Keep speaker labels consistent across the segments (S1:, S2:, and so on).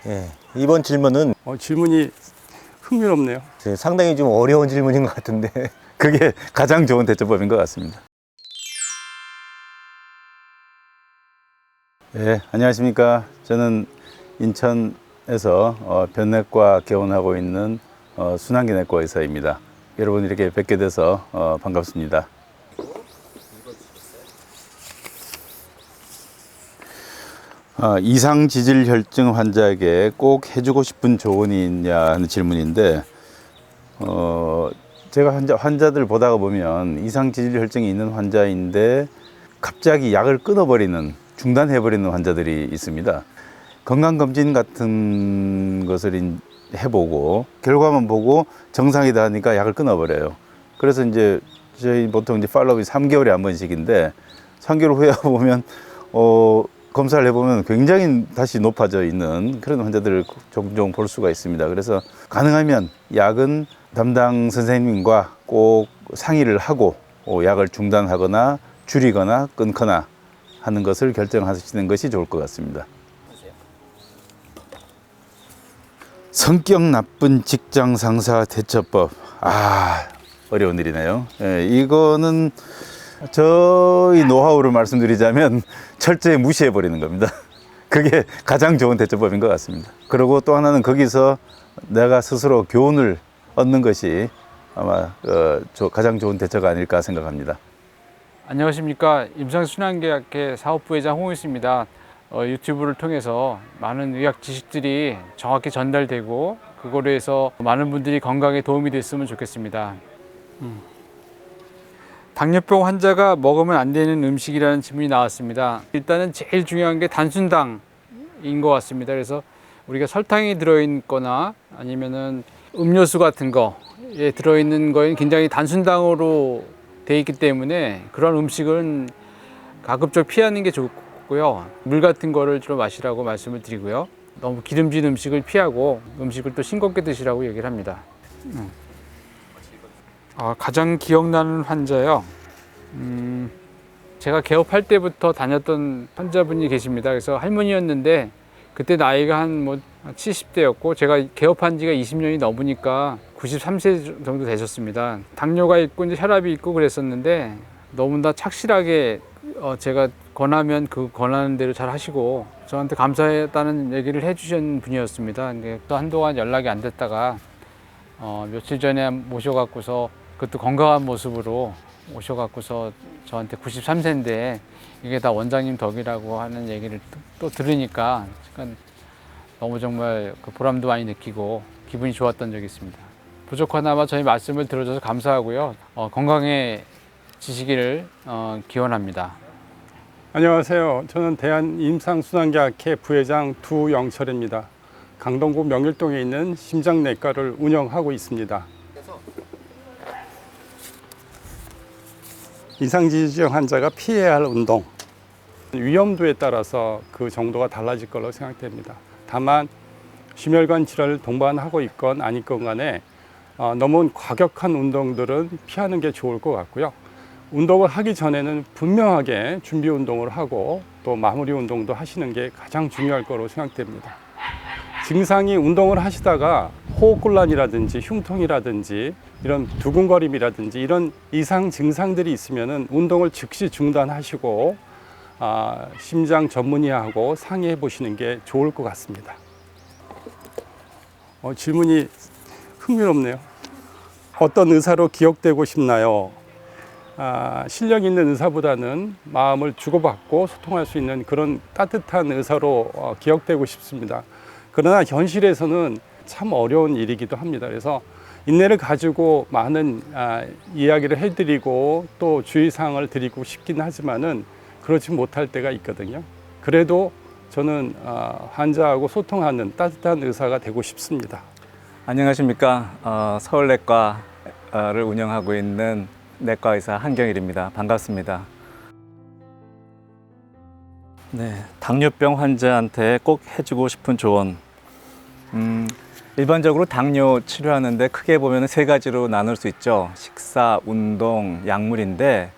S1: 예, 이번 질문은
S2: 질문이 흥미롭네요.
S1: 상당히 좀 어려운 질문인 것 같은데 그게 가장 좋은 대처법인 것 같습니다. 예, 안녕하십니까. 저는 인천에서 변내과 개원하고 있는 순환기내과 의사입니다. 여러분 이렇게 뵙게 돼서 반갑습니다. 이상지질혈증 환자에게 꼭 해주고 싶은 조언이 있냐 하는 질문인데, 제가 환자들 보다가 보면 이상지질혈증이 있는 환자인데 갑자기 약을 끊어버리는, 중단해버리는 환자들이 있습니다. 건강검진 같은 것을 해보고 결과만 보고 정상이다 하니까 약을 끊어버려요. 그래서 이제 저희 보통 이제 팔로우업이 3개월에 한 번씩인데 3개월 후에 보면 검사를 해보면 굉장히 다시 높아져 있는 그런 환자들을 종종 볼 수가 있습니다. 그래서 가능하면 약은 담당 선생님과 꼭 상의를 하고 약을 중단하거나 줄이거나 끊거나 하는 것을 결정하시는 것이 좋을 것 같습니다. 성격 나쁜 직장 상사 대처법. 어려운 일이네요. 예, 이거는 저희 노하우를 말씀드리자면 철저히 무시해버리는 겁니다. 그게 가장 좋은 대처법인 것 같습니다. 그리고 또 하나는 거기서 내가 스스로 교훈을 얻는 것이 아마 가장 좋은 대처가 아닐까 생각합니다.
S3: 안녕하십니까. 임상순환계약회 사업부회장 홍일수입니다. 유튜브를 통해서 많은 의학 지식들이 정확히 전달되고 그거로 해서 많은 분들이 건강에 도움이 됐으면 좋겠습니다. 당뇨병 환자가 먹으면 안 되는 음식이라는 질문이 나왔습니다. 일단은 제일 중요한 게 단순당인 것 같습니다. 그래서 우리가 설탕이 들어있거나 아니면은 음료수 같은 거에 들어있는 거에는 굉장히 단순당으로 돼 있기 때문에 그런 음식은 가급적 피하는 게 좋고요. 물 같은 거를 주로 마시라고 말씀을 드리고요. 너무 기름진 음식을 피하고 음식을 또 싱겁게 드시라고 얘기를 합니다. 가장 기억나는 환자요. 제가 개업할 때부터 다녔던 환자분이 계십니다. 그래서 할머니였는데 그때 나이가 한 70대였고 제가 개업한 지가 20년이 넘으니까 93세 정도 되셨습니다. 당뇨가 있고 이제 혈압이 있고 그랬었는데 너무나 착실하게 제가 권하면 그 권하는 대로 잘 하시고 저한테 감사했다는 얘기를 해주신 분이었습니다. 근데 또 한동안 연락이 안 됐다가 며칠 전에 모셔갖고서 그것도 건강한 모습으로 오셔갖고서 저한테 93세인데 이게 다 원장님 덕이라고 하는 얘기를 또 들으니까 너무 정말 그 보람도 많이 느끼고 기분이 좋았던 적이 있습니다. 부족하나마 저희 말씀을 들어줘서 감사하고요. 건강해지시기를 기원합니다.
S2: 안녕하세요. 저는 대한임상순환계약회 부회장 두영철입니다. 강동구 명일동에 있는 심장내과를 운영하고 있습니다. 이상지질증 환자가 피해야 할 운동, 위험도에 따라서 그 정도가 달라질 걸로 생각됩니다. 다만 심혈관 질환을 동반하고 있건 아니건 간에 너무 과격한 운동들은 피하는 게 좋을 것 같고요. 운동을 하기 전에는 분명하게 준비 운동을 하고 또 마무리 운동도 하시는 게 가장 중요할 거로 생각됩니다. 증상이 운동을 하시다가 호흡곤란이라든지 흉통이라든지 이런 두근거림이라든지 이런 이상 증상들이 있으면 운동을 즉시 중단하시고 심장 전문의하고 상의해 보시는 게 좋을 것 같습니다. 질문이 흥미롭네요. 어떤 의사로 기억되고 싶나요? 실력 있는 의사보다는 마음을 주고받고 소통할 수 있는 그런 따뜻한 의사로 기억되고 싶습니다. 그러나 현실에서는 참 어려운 일이기도 합니다. 그래서 인내를 가지고 많은 이야기를 해드리고 또 주의사항을 드리고 싶긴 하지만은 그렇지 못할 때가 있거든요. 그래도 저는 환자하고 소통하는 따뜻한 의사가 되고 싶습니다.
S4: 안녕하십니까. 서울내과를 운영하고 있는 내과의사 한경일입니다. 반갑습니다. 네, 당뇨병 환자한테 꼭 해주고 싶은 조언. 일반적으로 당뇨 치료하는데 크게 보면 세 가지로 나눌 수 있죠. 식사, 운동, 약물인데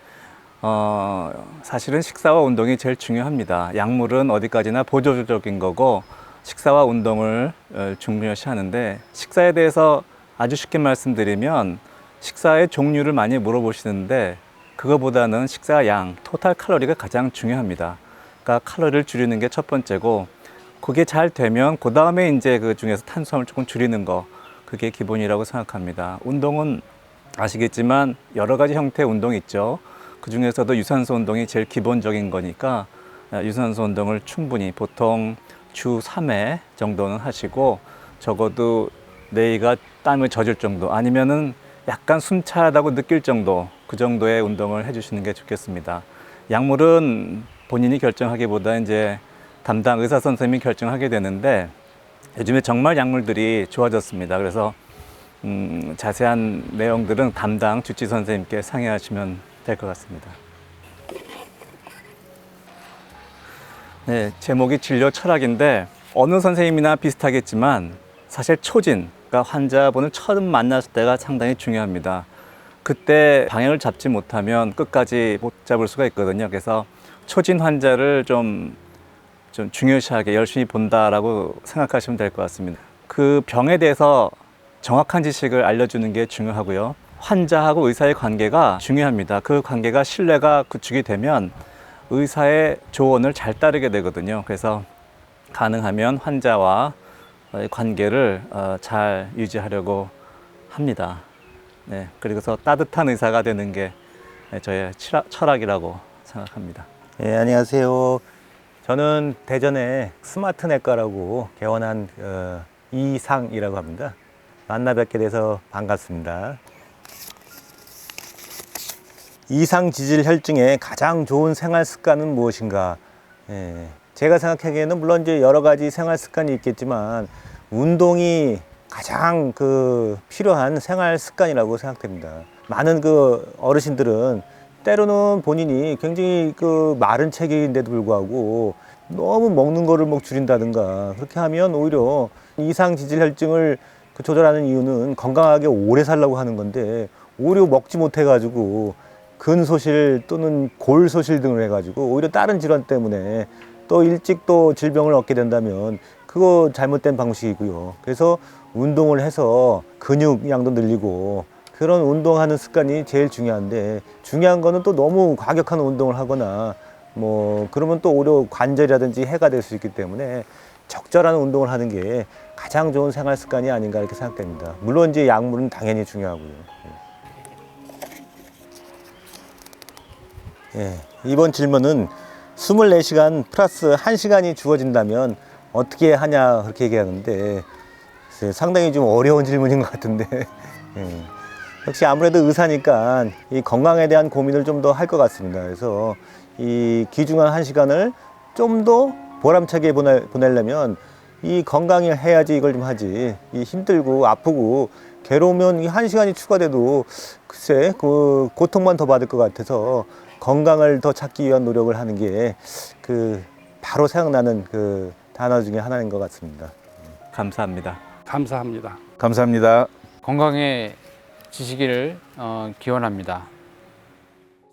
S4: 사실은 식사와 운동이 제일 중요합니다. 약물은 어디까지나 보조적인 거고 식사와 운동을 중요시 하는데, 식사에 대해서 아주 쉽게 말씀드리면 식사의 종류를 많이 물어보시는데 그거보다는 식사 양, 토탈 칼로리가 가장 중요합니다. 그러니까 칼로리를 줄이는 게 첫 번째고, 그게 잘 되면 그 다음에 이제 그 중에서 탄수화물 조금 줄이는 거, 그게 기본이라고 생각합니다. 운동은 아시겠지만 여러 가지 형태의 운동이 있죠. 그 중에서도 유산소 운동이 제일 기본적인 거니까 유산소 운동을 충분히 보통 주 3회 정도는 하시고, 적어도 뇌가 땀을 젖을 정도, 아니면은 약간 숨차다고 느낄 정도, 그 정도의 운동을 해주시는 게 좋겠습니다. 약물은 본인이 결정하기보다 이제 담당 의사 선생님이 결정하게 되는데, 요즘에 정말 약물들이 좋아졌습니다. 그래서 자세한 내용들은 담당 주治선생님께 상의하시면 될 것 같습니다. 네, 제목이 진료 철학인데 어느 선생님이나 비슷하겠지만 사실 초진, 그러니까 환자분을 처음 만났을 때가 상당히 중요합니다. 그때 방향을 잡지 못하면 끝까지 못 잡을 수가 있거든요. 그래서 초진 환자를 좀 중요시하게 열심히 본다라고 생각하시면 될 것 같습니다. 그 병에 대해서 정확한 지식을 알려주는 게 중요하고요. 환자하고 의사의 관계가 중요합니다. 그 관계가 신뢰가 구축이 되면 의사의 조언을 잘 따르게 되거든요. 그래서 가능하면 환자와 관계를 잘 유지하려고 합니다. 네, 그리고서 따뜻한 의사가 되는 게 저의 철학이라고 생각합니다.
S5: 예, 안녕하세요. 저는 대전에 스마트내과라고 개원한 이상이라고 합니다. 만나 뵙게 돼서 반갑습니다. 이상 지질 혈증의 가장 좋은 생활 습관은 무엇인가? 예, 제가 생각하기에는 물론 이제 여러 가지 생활 습관이 있겠지만 운동이 가장 필요한 생활 습관이라고 생각됩니다. 많은 어르신들은 때로는 본인이 굉장히 마른 체격인데도 불구하고 너무 먹는 거를 줄인다든가 그렇게 하면 오히려 이상 지질 혈증을 조절하는 이유는 건강하게 오래 살려고 하는 건데, 오히려 먹지 못해 가지고 근소실 또는 골소실 등을 해 가지고 오히려 다른 질환 때문에 또 일찍 또 질병을 얻게 된다면 그거 잘못된 방식이고요. 그래서 운동을 해서 근육량도 늘리고 그런 운동하는 습관이 제일 중요한데, 중요한 거는 또 너무 과격한 운동을 하거나 그러면 또 오히려 관절이라든지 해가 될 수 있기 때문에 적절한 운동을 하는 게 가장 좋은 생활 습관이 아닌가 이렇게 생각됩니다. 물론 이제 약물은 당연히 중요하고요. 예, 이번 질문은 24시간 플러스 1시간이 주어진다면 어떻게 하냐 그렇게 얘기하는데, 상당히 좀 어려운 질문인 것 같은데 예. 역시 아무래도 의사니까 이 건강에 대한 고민을 좀 더 할 것 같습니다. 그래서 이 귀중한 1시간을 좀 더 보람차게 보내려면 이 건강을 해야지 이걸 좀 하지, 이 힘들고 아프고 괴로우면 이 1시간이 추가돼도 글쎄 고통만 더 받을 것 같아서 건강을 더 찾기 위한 노력을 하는 게 바로 생각나는 단어 중에 하나인 것 같습니다.
S4: 감사합니다.
S2: 감사합니다.
S1: 감사합니다.
S3: 건강해지시기를 기원합니다.